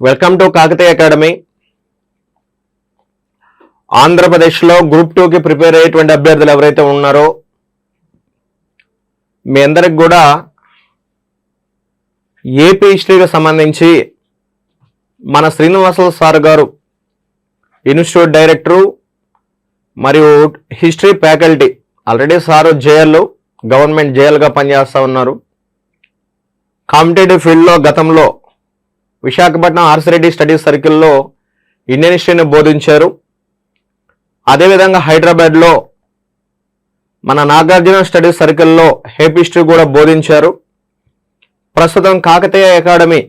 Welcome to Kakatiya academy. ఆంధ్రప్రదేశ్లో group 2కి prepare అయ్యేటువంటి అభ్యర్థులు ఎవరైతే ఉన్నారో మీ అందరికి కూడా ఏపీ హిస్టరీకి సంబంధించి మన శ్రీనివాసులు సార్ గారు ఇన్స్టిట్యూట్ డైరెక్టరు మరియు history faculty, already sir JL government జేఎల్గా పనిచేస్తూ ఉన్నారు. కాంపిటేటివ్ ఫీల్డ్లో గతంలో విశాఖపట్నం ఆర్సిరెడ్డి స్టడీస్ సర్కిల్లో ఇండియన్ హిస్టరీని బోధించారు. అదేవిధంగా హైదరాబాద్లో మన నాగార్జున స్టడీస్ సర్కిల్లో ఏపీ హిస్టరీ కూడా బోధించారు. ప్రస్తుతం కాకతీయ అకాడమీ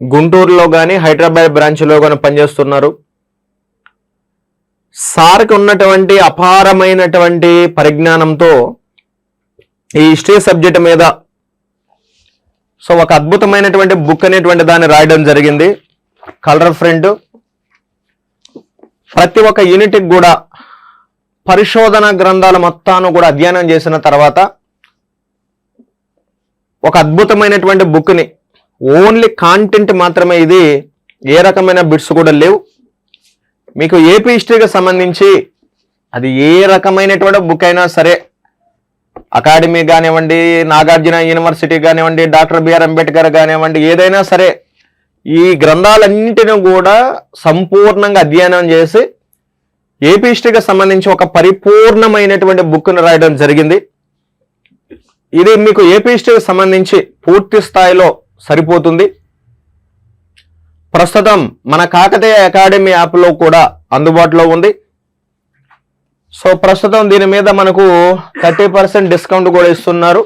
గుంటూరులో కానీ హైదరాబాద్ బ్రాంచ్లో కానీ పనిచేస్తున్నారు. సార్కి ఉన్నటువంటి అపారమైనటువంటి పరిజ్ఞానంతో ఈ హిస్టరీ సబ్జెక్ట్ మీద ఒక అద్భుతమైనటువంటి బుక్ అనేటువంటి దాన్ని రాయడం జరిగింది. Colour front. ప్రతి ఒక్క యూనిట్కి కూడా పరిశోధన గ్రంథాల మొత్తాన్ని కూడా అధ్యయనం చేసిన తర్వాత ఒక అద్భుతమైనటువంటి బుక్ని, ఓన్లీ కాంటెంట్ మాత్రమే, ఇది ఏ రకమైన బిట్స్ కూడా లేవు. మీకు ఏపీ హిస్టరీకి సంబంధించి అది ఏ రకమైనటువంటి బుక్ అయినా సరే, అకాడమీ కానివ్వండి, నాగార్జున యూనివర్సిటీ కానివ్వండి, డాక్టర్ బిఆర్ అంబేద్కర్ కానివ్వండి, ఏదైనా సరే ఈ గ్రంథాలన్నింటినీ కూడా సంపూర్ణంగా అధ్యయనం చేసి ఏపీ హిస్టరీకి సంబంధించి ఒక పరిపూర్ణమైనటువంటి బుక్ను రాయడం జరిగింది. ఇది మీకు ఏపీ హిస్టరీకి సంబంధించి పూర్తి స్థాయిలో సరిపోతుంది. ప్రస్తుతం మన కాకతీయ అకాడమీ యాప్లో కూడా అందుబాటులో ఉంది. ప్రస్తుతం దీని మీద మనకు 30% డిస్కౌంట్ కూడా ఇస్తున్నారు.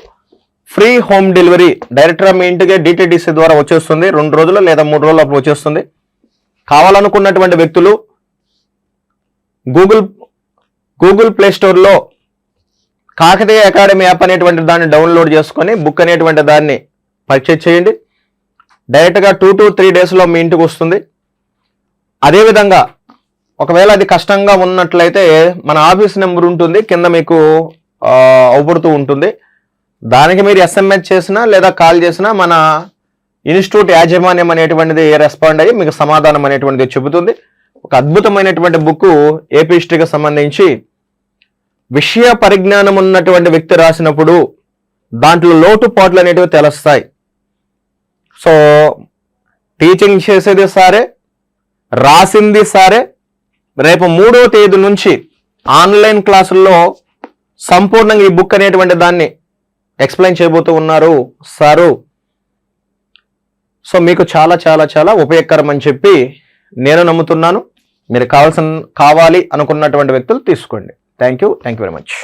ఫ్రీ హోమ్ డెలివరీ డైరెక్ట్గా మీ ఇంటికే డిటిడిసి ద్వారా వచ్చేస్తుంది. 2 రోజులు లేదా 3 రోజులు అప్పుడు వచ్చేస్తుంది. కావాలనుకున్నటువంటి వ్యక్తులు గూగుల్ ప్లే స్టోర్లో కాకతీయ అకాడమీ యాప్ అనేటువంటి దాన్ని డౌన్లోడ్ చేసుకొని బుక్ అనేటువంటి దాన్ని పర్చేజ్ చేయండి. డైరెక్ట్గా 2 to 3 డేస్లో మీ ఇంటికి వస్తుంది. అదేవిధంగా ఒకవేళ అది కష్టంగా ఉన్నట్లయితే మన ఆఫీస్ నెంబర్ ఉంటుంది, కింద మీకు అవుపడుతూ ఉంటుంది. దానికి మీరు ఎస్ఎంఎస్ చేసినా లేదా కాల్ చేసినా మన ఇన్స్టిట్యూట్ యాజమాన్యం అనేటువంటిది రెస్పాండ్ అయ్యి మీకు సమాధానం అనేటువంటిది చెబుతుంది. ఒక అద్భుతమైనటువంటి బుక్ ఏపీ హిస్టరీకి సంబంధించి విషయ పరిజ్ఞానం ఉన్నటువంటి వ్యక్తి రాసినప్పుడు దాంట్లో లోటుపాట్లు అనేటివి తెలుస్తాయి. టీచింగ్ చేసేది సారే, రాసింది సారే. రేపు 3వ తేదీ నుంచి ఆన్లైన్ క్లాసుల్లో సంపూర్ణంగా ఈ బుక్ అనేటువంటి దాన్ని ఎక్స్ప్లెయిన్ చేయబోతూ ఉన్నారు సారు. మీకు చాలా చాలా చాలా ఉపయోగకరం అని చెప్పి నేను నమ్ముతున్నాను. మీరు కావాలి అనుకున్నటువంటి వ్యక్తులు తీసుకోండి. Thank you very much.